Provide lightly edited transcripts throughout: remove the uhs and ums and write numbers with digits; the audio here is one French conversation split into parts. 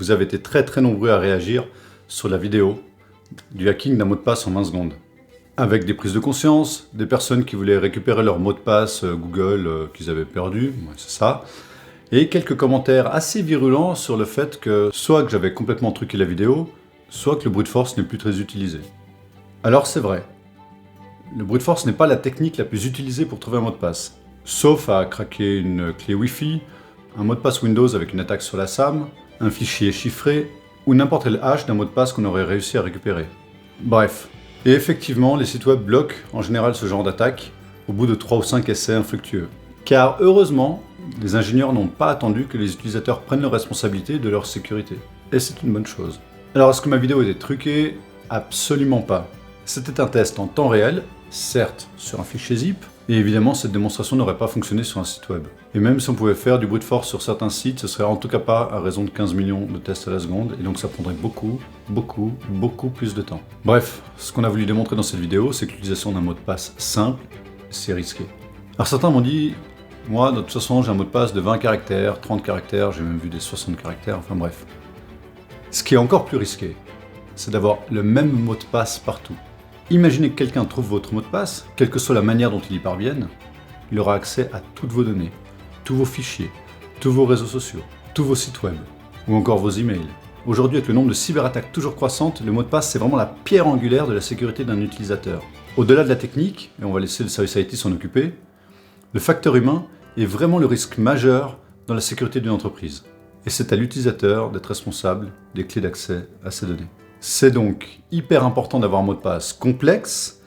Vous avez été très nombreux à réagir sur la vidéo du hacking d'un mot de passe en 20 secondes. Avec des prises de conscience, des personnes qui voulaient récupérer leur mot de passe Google qu'ils avaient perdu, ouais, c'est ça, et quelques commentaires assez virulents sur le fait que soit que j'avais complètement truqué la vidéo, soit que le brute force n'est plus très utilisé. Alors c'est vrai, le brute force n'est pas la technique la plus utilisée pour trouver un mot de passe, sauf à craquer une clé Wi-Fi, un mot de passe Windows avec une attaque sur la SAM, un fichier chiffré, ou n'importe quel hash d'un mot de passe qu'on aurait réussi à récupérer. Bref. Et effectivement, les sites web bloquent en général ce genre d'attaque au bout de 3 ou 5 essais infructueux. Car heureusement, les ingénieurs n'ont pas attendu que les utilisateurs prennent leurs responsabilités de leur sécurité. Et c'est une bonne chose. Alors est-ce que ma vidéo était truquée? Absolument pas. C'était un test en temps réel, certes sur un fichier zip, et évidemment cette démonstration n'aurait pas fonctionné sur un site web. Et même si on pouvait faire du brute force sur certains sites, ce serait en tout cas pas à raison de 15 millions de tests à la seconde, et donc ça prendrait beaucoup plus de temps. Bref, ce qu'on a voulu démontrer dans cette vidéo, c'est que l'utilisation d'un mot de passe simple, c'est risqué. Alors certains m'ont dit, moi de toute façon j'ai un mot de passe de 20 caractères, 30 caractères, j'ai même vu des 60 caractères, enfin bref. Ce qui est encore plus risqué, c'est d'avoir le même mot de passe partout. Imaginez que quelqu'un trouve votre mot de passe, quelle que soit la manière dont il y parvienne, il aura accès à toutes vos données, tous vos fichiers, tous vos réseaux sociaux, tous vos sites web, ou encore vos emails. Aujourd'hui, avec le nombre de cyberattaques toujours croissantes, le mot de passe c'est vraiment la pierre angulaire de la sécurité d'un utilisateur. Au-delà de la technique, et on va laisser le service IT s'en occuper, le facteur humain est vraiment le risque majeur dans la sécurité d'une entreprise. Et c'est à l'utilisateur d'être responsable des clés d'accès à ces données. C'est donc hyper important d'avoir un mot de passe complexe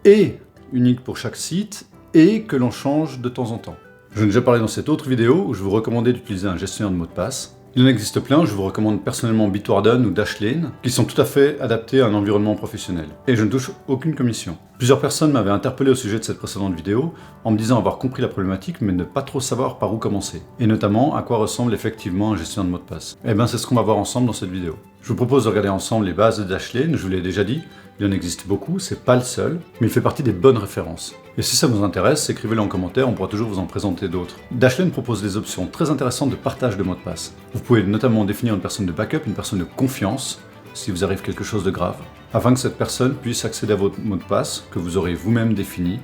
et unique pour chaque site et que l'on change de temps en temps. Je ai déjà parlé dans cette autre vidéo où je vous recommandais d'utiliser un gestionnaire de mots de passe. Il en existe plein, je vous recommande personnellement Bitwarden ou Dashlane, qui sont tout à fait adaptés à un environnement professionnel. Et je ne touche aucune commission. Plusieurs personnes m'avaient interpellé au sujet de cette précédente vidéo, en me disant avoir compris la problématique, mais ne pas trop savoir par où commencer. Et notamment, à quoi ressemble effectivement un gestionnaire de mots de passe. Et bien c'est ce qu'on va voir ensemble dans cette vidéo. Je vous propose de regarder ensemble les bases de Dashlane, je vous l'ai déjà dit, il en existe beaucoup, c'est pas le seul, mais il fait partie des bonnes références. Et si ça vous intéresse, écrivez-le en commentaire, on pourra toujours vous en présenter d'autres. Dashlane propose des options très intéressantes de partage de mots de passe. Vous pouvez notamment définir une personne de backup, une personne de confiance, si vous arrive quelque chose de grave, afin que cette personne puisse accéder à votre mot de passe, que vous aurez vous-même défini,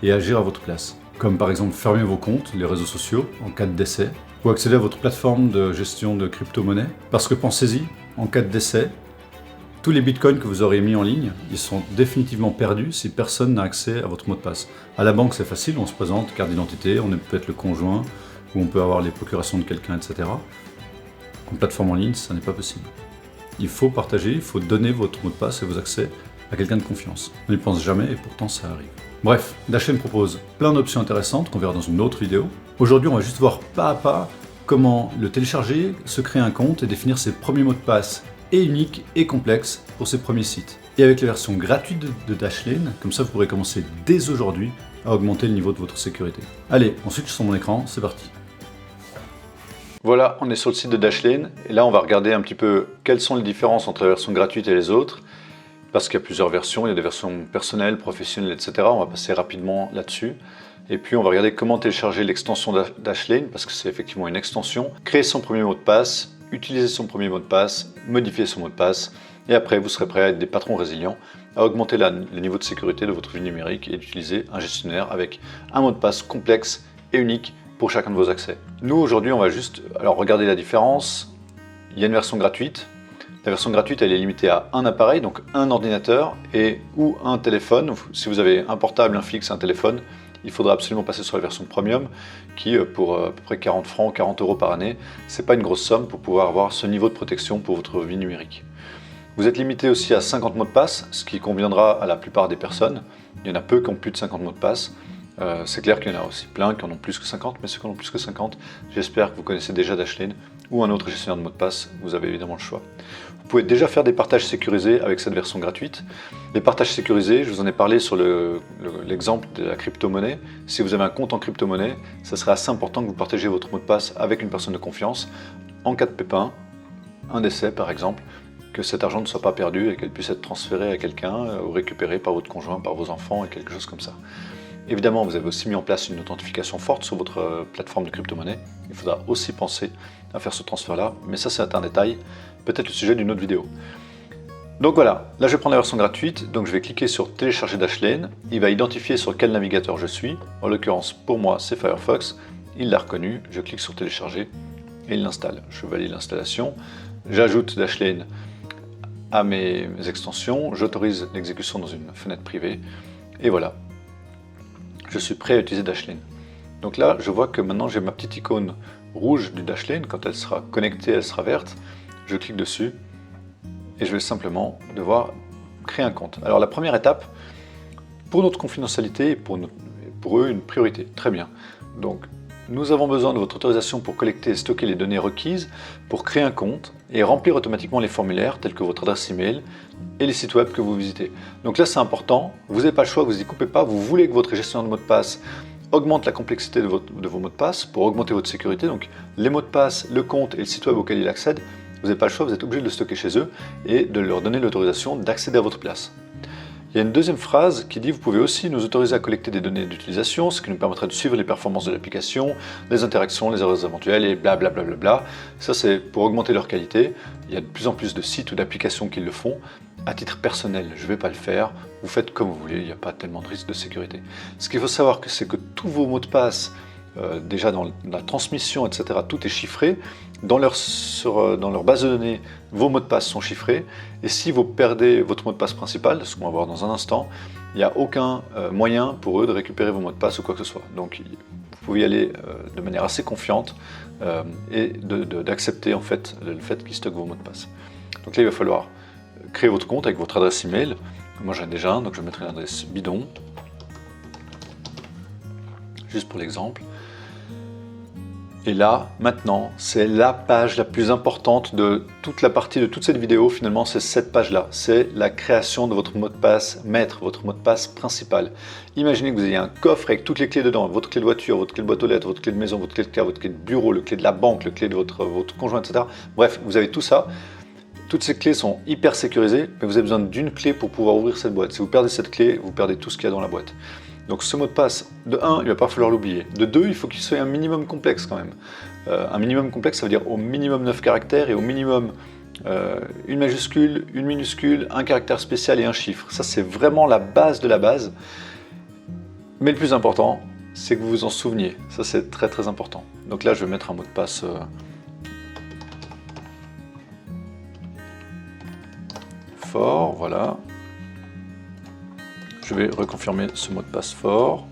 et agir à votre place. Comme par exemple fermer vos comptes, les réseaux sociaux, en cas de décès, ou accéder à votre plateforme de gestion de crypto-monnaie. Parce que pensez-y, en cas de décès, tous les bitcoins que vous aurez mis en ligne, ils sont définitivement perdus si personne n'a accès à votre mot de passe. À la banque, c'est facile, on se présente, carte d'identité, on est peut-être le conjoint, ou on peut avoir les procurations de quelqu'un, etc. En plateforme en ligne, ça n'est pas possible. Il faut partager, il faut donner votre mot de passe et vos accès à quelqu'un de confiance. On n'y pense jamais et pourtant ça arrive. Bref, Dashlane propose plein d'options intéressantes qu'on verra dans une autre vidéo. Aujourd'hui, on va juste voir pas à pas comment le télécharger, se créer un compte et définir ses premiers mots de passe et unique et complexe pour ses premiers sites. Et avec la version gratuite de Dashlane, comme ça vous pourrez commencer dès aujourd'hui à augmenter le niveau de votre sécurité. Allez, on switch sur mon écran, c'est parti. Voilà, on est sur le site de Dashlane, et là on va regarder un petit peu quelles sont les différences entre la version gratuite et les autres, parce qu'il y a plusieurs versions, il y a des versions personnelles, professionnelles, etc. On va passer rapidement là-dessus. Et puis on va regarder comment télécharger l'extension Dashlane, parce que c'est effectivement une extension, créer son premier mot de passe, utiliser son premier mot de passe, modifier son mot de passe, et après vous serez prêt à être des patrons résilients, à augmenter le niveau de sécurité de votre vie numérique et d'utiliser un gestionnaire avec un mot de passe complexe et unique pour chacun de vos accès. Nous aujourd'hui on va juste regarder la différence. Il y a une version gratuite. La version gratuite elle est limitée à un appareil, donc un ordinateur ou un téléphone. Si vous avez un portable, un fixe, un téléphone, il faudra absolument passer sur la version premium qui, pour à peu près 40 francs, 40 € par année, c'est pas une grosse somme pour pouvoir avoir ce niveau de protection pour votre vie numérique. Vous êtes limité aussi à 50 mots de passe, ce qui conviendra à la plupart des personnes. Il y en a peu qui ont plus de 50 mots de passe. C'est clair qu'il y en a aussi plein qui en ont plus que 50, mais ceux qui en ont plus que 50, j'espère que vous connaissez déjà Dashlane ou un autre gestionnaire de mots de passe, vous avez évidemment le choix. Vous pouvez déjà faire des partages sécurisés avec cette version gratuite. Les partages sécurisés, je vous en ai parlé sur l'exemple de la crypto-monnaie. Si vous avez un compte en crypto-monnaie, ça serait assez important que vous partagiez votre mot de passe avec une personne de confiance en cas de pépin, un décès par exemple, que cet argent ne soit pas perdu et qu'elle puisse être transférée à quelqu'un ou récupéré par votre conjoint, par vos enfants et quelque chose comme ça. Évidemment, vous avez aussi mis en place une authentification forte sur votre plateforme de crypto-monnaie. Il faudra aussi penser à faire ce transfert-là, mais ça c'est un détail, peut-être le sujet d'une autre vidéo. Donc voilà, là je vais prendre la version gratuite, donc je vais cliquer sur télécharger Dashlane, il va identifier sur quel navigateur je suis, en l'occurrence pour moi c'est Firefox, il l'a reconnu, je clique sur télécharger et il l'installe. Je valide l'installation, j'ajoute Dashlane à mes extensions, j'autorise l'exécution dans une fenêtre privée, et voilà, je suis prêt à utiliser Dashlane. Donc là, je vois que maintenant j'ai ma petite icône rouge du Dashlane, quand elle sera connectée, elle sera verte, je clique dessus, et je vais simplement devoir créer un compte. Alors la première étape, pour notre confidentialité et pour eux une priorité, très bien. Donc nous avons besoin de votre autorisation pour collecter et stocker les données requises pour créer un compte et remplir automatiquement les formulaires tels que votre adresse email et les sites web que vous visitez. Donc là c'est important, vous n'avez pas le choix, vous n'y coupez pas, vous voulez que votre gestionnaire de mot de passe augmente la complexité de vos mots de passe pour augmenter votre sécurité. Donc les mots de passe, le compte et le site web auquel il accède, vous n'avez pas le choix, vous êtes obligé de le stocker chez eux et de leur donner l'autorisation d'accéder à votre place. Il y a une deuxième phrase qui dit « Vous pouvez aussi nous autoriser à collecter des données d'utilisation, ce qui nous permettra de suivre les performances de l'application, les interactions, les erreurs éventuelles et blablabla. Bla bla bla. » Ça, c'est pour augmenter leur qualité. Il y a de plus en plus de sites ou d'applications qui le font. À titre personnel, je ne vais pas le faire. Vous faites comme vous voulez, il n'y a pas tellement de risque de sécurité. Ce qu'il faut savoir, c'est que tous vos mots de passe, déjà dans la transmission, etc., tout est chiffré. Dans leur base de données, vos mots de passe sont chiffrés. Et si vous perdez votre mot de passe principal, ce qu'on va voir dans un instant, il n'y a aucun moyen pour eux de récupérer vos mots de passe ou quoi que ce soit. Donc vous pouvez y aller de manière assez confiante et d'accepter en fait le fait qu'ils stockent vos mots de passe. Donc là, il va falloir créer votre compte avec votre adresse email. Moi j'en ai déjà un, donc je mettrai l'adresse bidon, juste pour l'exemple. Et là, maintenant, c'est la page la plus importante de toute la partie de toute cette vidéo, finalement, c'est cette page-là. C'est la création de votre mot de passe maître, votre mot de passe principal. Imaginez que vous ayez un coffre avec toutes les clés dedans, votre clé de voiture, votre clé de boîte aux lettres, votre clé de maison, votre clé de carte, votre clé de bureau, le clé de la banque, le clé de votre conjoint, etc. Bref, vous avez tout ça. Toutes ces clés sont hyper sécurisées, mais vous avez besoin d'une clé pour pouvoir ouvrir cette boîte. Si vous perdez cette clé, vous perdez tout ce qu'il y a dans la boîte. Donc ce mot de passe, de 1, il ne va pas falloir l'oublier. De 2, il faut qu'il soit un minimum complexe quand même. Un minimum complexe, ça veut dire au minimum 9 caractères et au minimum une majuscule, une minuscule, un caractère spécial et un chiffre. Ça, c'est vraiment la base de la base. Mais le plus important, c'est que vous vous en souveniez. Ça, c'est très très important. Donc là, je vais mettre un mot de passe fort, voilà. Je vais reconfirmer ce mot de passe fort.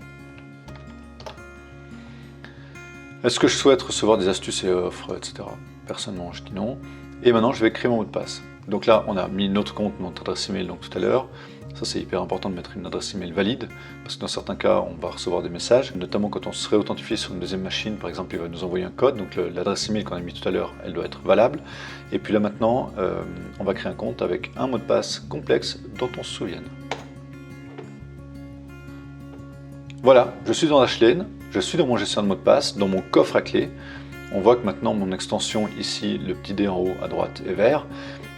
Est-ce que je souhaite recevoir des astuces et offres, etc. Personnellement, je dis non. Et maintenant, je vais créer mon mot de passe. Donc là, on a mis notre compte, notre adresse email donc tout à l'heure. Ça, c'est hyper important de mettre une adresse email valide, parce que dans certains cas, on va recevoir des messages, notamment quand on serait authentifié sur une deuxième machine, par exemple, il va nous envoyer un code. Donc l'adresse email qu'on a mis tout à l'heure, elle doit être valable. Et puis là maintenant, on va créer un compte avec un mot de passe complexe dont on se souvienne. Voilà, je suis dans Dashlane, je suis dans mon gestionnaire de mot de passe, dans mon coffre à clé. On voit que maintenant mon extension ici, le petit dé en haut à droite est vert.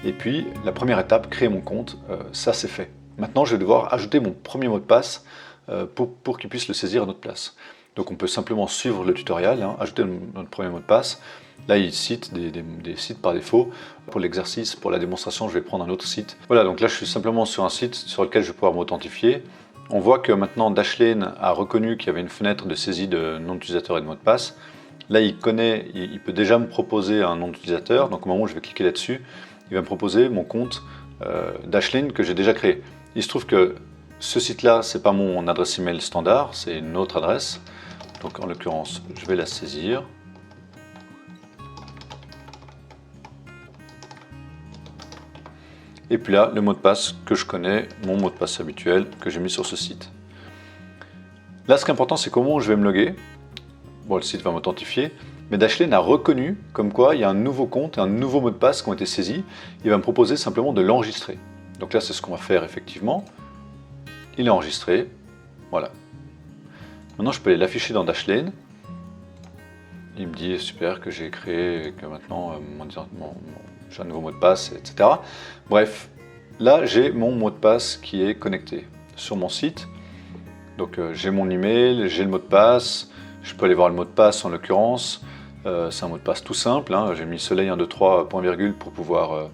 Et puis la première étape, créer mon compte, ça c'est fait. Maintenant je vais devoir ajouter mon premier mot de passe pour qu'il puisse le saisir à notre place. Donc on peut simplement suivre le tutoriel, hein, ajouter notre premier mot de passe. Là il cite des sites par défaut. Pour l'exercice, pour la démonstration, je vais prendre un autre site. Voilà, donc là je suis simplement sur un site sur lequel je vais pouvoir m'authentifier. On voit que maintenant Dashlane a reconnu qu'il y avait une fenêtre de saisie de nom d'utilisateur et de mot de passe. Là, il peut déjà me proposer un nom d'utilisateur. Donc au moment où je vais cliquer là-dessus, il va me proposer mon compte Dashlane que j'ai déjà créé. Il se trouve que ce site-là, c'est pas mon adresse email standard, c'est une autre adresse. Donc en l'occurrence, je vais la saisir. Et puis là, le mot de passe que je connais, mon mot de passe habituel que j'ai mis sur ce site. Là, ce qui est important, c'est comment je vais me loguer. Bon, le site va m'authentifier, mais Dashlane a reconnu comme quoi il y a un nouveau compte et un nouveau mot de passe qui ont été saisis. Il va me proposer simplement de l'enregistrer. Donc là, c'est ce qu'on va faire effectivement. Il est enregistré. Voilà. Maintenant, je peux aller l'afficher dans Dashlane. Il me dit super que j'ai créé, que maintenant j'ai un nouveau mot de passe, etc. Bref, là j'ai mon mot de passe qui est connecté sur mon site. Donc j'ai mon email, j'ai le mot de passe, je peux aller voir le mot de passe en l'occurrence. C'est un mot de passe tout simple, hein. J'ai mis soleil 1, 2, 3, point virgule pour pouvoir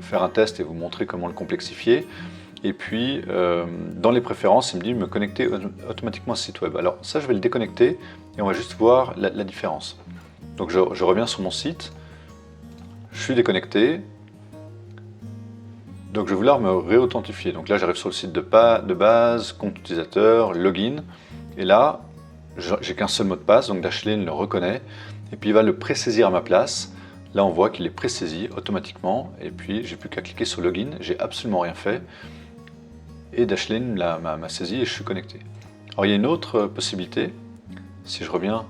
faire un test et vous montrer comment le complexifier. Et puis dans les préférences, il me dit me connecter automatiquement à ce site web. Alors ça, je vais le déconnecter et on va juste voir la différence. Donc je reviens sur mon site, je suis déconnecté. Donc je vais vouloir me réauthentifier. Donc là, j'arrive sur le site de base, compte utilisateur, login. Et là, j'ai qu'un seul mot de passe, donc Dashlane le reconnaît. Et puis il va le présaisir à ma place. Là, on voit qu'il est présaisi automatiquement. Et puis, j'ai plus qu'à cliquer sur login. J'ai absolument rien fait. Et Dashlane m'a saisi et je suis connecté. Alors il y a une autre possibilité. Si je reviens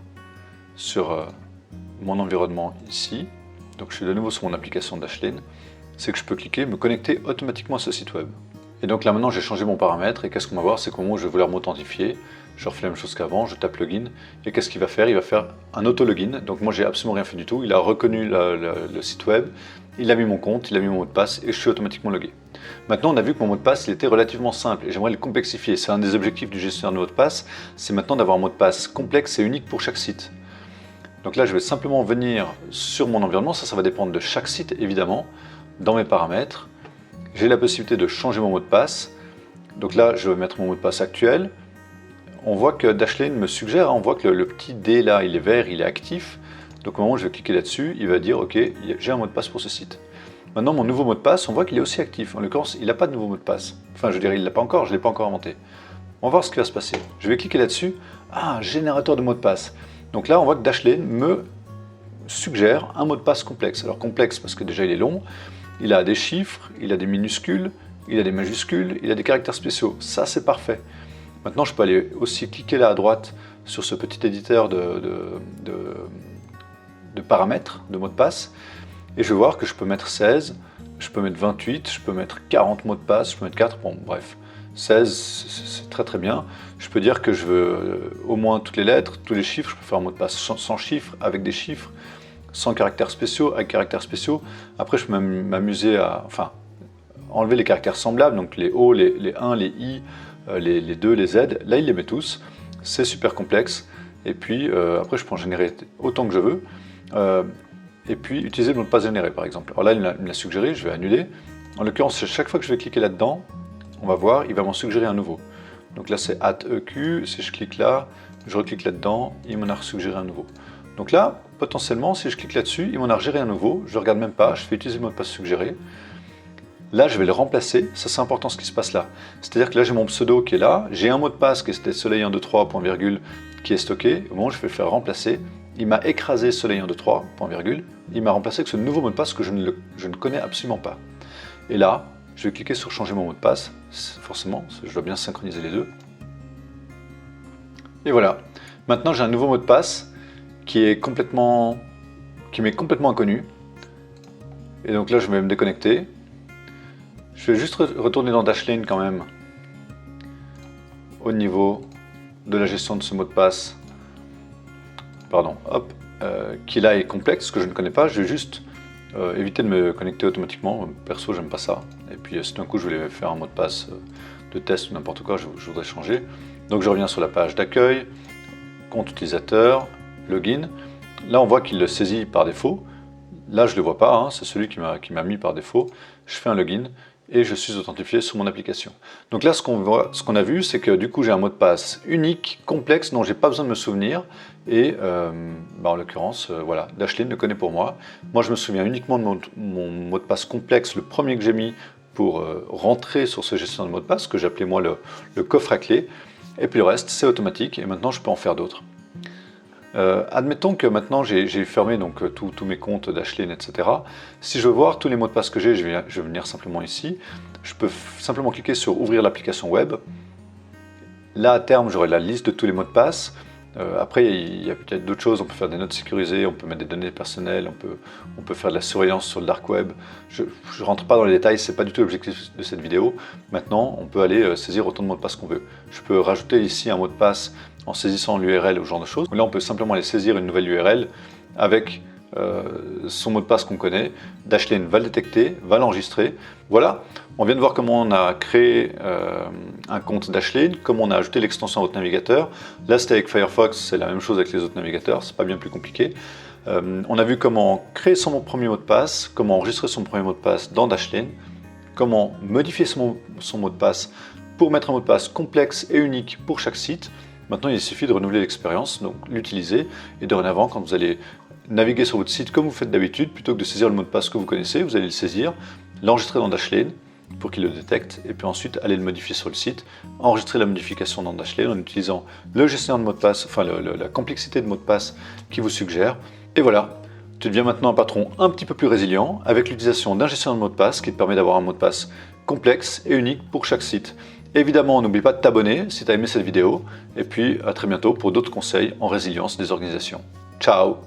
sur mon environnement ici, donc je suis de nouveau sur mon application Dashlane, c'est que je peux cliquer, me connecter automatiquement à ce site web. Et donc là maintenant j'ai changé mon paramètre et qu'est-ce qu'on va voir, c'est qu'au moment où je vais vouloir m'authentifier, je refais la même chose qu'avant, je tape login et qu'est-ce qu'il va faire? Il va faire un auto-login, donc moi j'ai absolument rien fait du tout, il a reconnu le site web, il a mis mon compte, il a mis mon mot de passe et je suis automatiquement logué. Maintenant on a vu que mon mot de passe il était relativement simple et j'aimerais le complexifier, c'est un des objectifs du gestionnaire de mot de passe, c'est maintenant d'avoir un mot de passe complexe et unique pour chaque site. Donc là je vais simplement venir sur mon environnement, ça va dépendre de chaque site évidemment. Dans mes paramètres, j'ai la possibilité de changer mon mot de passe. Donc là, je vais mettre mon mot de passe actuel. On voit que Dashlane me suggère, on voit que le petit D là, il est vert, il est actif. Donc au moment où je vais cliquer là-dessus, il va dire ok, j'ai un mot de passe pour ce site. Maintenant, mon nouveau mot de passe, on voit qu'il est aussi actif. En l'occurrence, il n'a pas de nouveau mot de passe. Enfin, je dirais, il ne l'a pas encore, je ne l'ai pas encore inventé. On va voir ce qui va se passer. Je vais cliquer là-dessus. Ah, générateur de mot de passe. Donc là, on voit que Dashlane me suggère un mot de passe complexe. Alors complexe parce que déjà il est long. Il a des chiffres, il a des minuscules, il a des majuscules, il a des caractères spéciaux. Ça, c'est parfait. Maintenant, je peux aller aussi cliquer là à droite sur ce petit éditeur de paramètres, de mots de passe. Et je vais voir que je peux mettre 16, je peux mettre 28, je peux mettre 40 mots de passe, je peux mettre 4. Bon, bref. 16, c'est très très bien. Je peux dire que je veux au moins toutes les lettres, tous les chiffres. Je peux faire un mot de passe sans chiffres, avec des chiffres. Sans caractères spéciaux, avec caractères spéciaux. Après, je peux m'amuser à enlever les caractères semblables, donc les O, les 1, les I, les 2, les Z. Là, il les met tous. C'est super complexe. Et puis, après, je peux en générer autant que je veux. Et puis, utiliser le mot de passe généré, par exemple. Alors là, il me l'a suggéré, je vais annuler. En l'occurrence, chaque fois que je vais cliquer là-dedans, on va voir, il va m'en suggérer un nouveau. Donc là, c'est @eq. Si je clique là, je reclique là-dedans, il m'en a suggéré un nouveau. Donc là, potentiellement, si je clique là-dessus, il m'en a géré un nouveau, je ne regarde même pas, je fais utiliser le mot de passe suggéré. Là, je vais le remplacer, ça c'est important ce qui se passe là. C'est-à-dire que là, j'ai mon pseudo qui est là, j'ai un mot de passe qui était soleil 1, 2, 3, point virgule, qui est stocké. Au moment où je vais le faire remplacer, il m'a écrasé soleil 1, 2, 3, point virgule, il m'a remplacé avec ce nouveau mot de passe que je ne connais absolument pas. Et là, je vais cliquer sur changer mon mot de passe, forcément, je dois bien synchroniser les deux. Et voilà, maintenant j'ai un nouveau mot de passe qui m'est complètement inconnu. Et donc là, je vais me déconnecter. Je vais juste retourner dans Dashlane quand même, au niveau de la gestion de ce mot de passe. Pardon, hop, qui là est complexe, que je ne connais pas. Je vais juste éviter de me connecter automatiquement. Perso, j'aime pas ça. Et puis si d'un coup, je voulais faire un mot de passe de test ou n'importe quoi, je voudrais changer. Donc je reviens sur la page d'accueil, compte utilisateur, login. Là, on voit qu'il le saisit par défaut. Là, je ne le vois pas, hein, c'est celui qui m'a mis par défaut. Je fais un login et je suis authentifié sur mon application. Donc là, ce qu'on a vu, c'est que du coup, j'ai un mot de passe unique, complexe, dont je n'ai pas besoin de me souvenir. Et en l'occurrence, voilà, Dashlane le connaît pour moi. Moi, je me souviens uniquement de mon mot de passe complexe, le premier que j'ai mis pour rentrer sur ce gestionnaire de mot de passe, que j'appelais moi le coffre à clé. Et puis le reste, c'est automatique et maintenant, je peux en faire d'autres. Admettons que maintenant j'ai fermé donc tous mes comptes Dashlane, etc. Si je veux voir tous les mots de passe que j'ai, je vais venir simplement ici. Je peux simplement cliquer sur ouvrir l'application web. Là, à terme, j'aurai la liste de tous les mots de passe. Après, il y a peut-être d'autres choses. On peut faire des notes sécurisées, on peut mettre des données personnelles, on peut faire de la surveillance sur le dark web. Je ne rentre pas dans les détails, ce n'est pas du tout l'objectif de cette vidéo. Maintenant, on peut aller saisir autant de mots de passe qu'on veut. Je peux rajouter ici un mot de passe en saisissant l'URL ou ce genre de choses. Là, on peut simplement aller saisir une nouvelle URL avec son mot de passe qu'on connaît, Dashlane va le détecter, va l'enregistrer. Voilà, on vient de voir comment on a créé un compte Dashlane, comment on a ajouté l'extension à votre navigateur. Là c'était avec Firefox, c'est la même chose avec les autres navigateurs, c'est pas bien plus compliqué. On a vu comment créer son premier mot de passe, comment enregistrer son premier mot de passe dans Dashlane, comment modifier son mot de passe pour mettre un mot de passe complexe et unique pour chaque site. Maintenant, il suffit de renouveler l'expérience, donc l'utiliser, et dorénavant, quand vous allez naviguer sur votre site comme vous faites d'habitude, plutôt que de saisir le mot de passe que vous connaissez, vous allez le saisir, l'enregistrer dans Dashlane pour qu'il le détecte, et puis ensuite aller le modifier sur le site, enregistrer la modification dans Dashlane en utilisant le gestionnaire de mot de passe, enfin la complexité de mots de passe qui vous suggère. Et voilà, tu deviens maintenant un patron un petit peu plus résilient avec l'utilisation d'un gestionnaire de mot de passe qui te permet d'avoir un mot de passe complexe et unique pour chaque site. Évidemment, n'oublie pas de t'abonner si tu as aimé cette vidéo, et puis à très bientôt pour d'autres conseils en résilience des organisations. Ciao!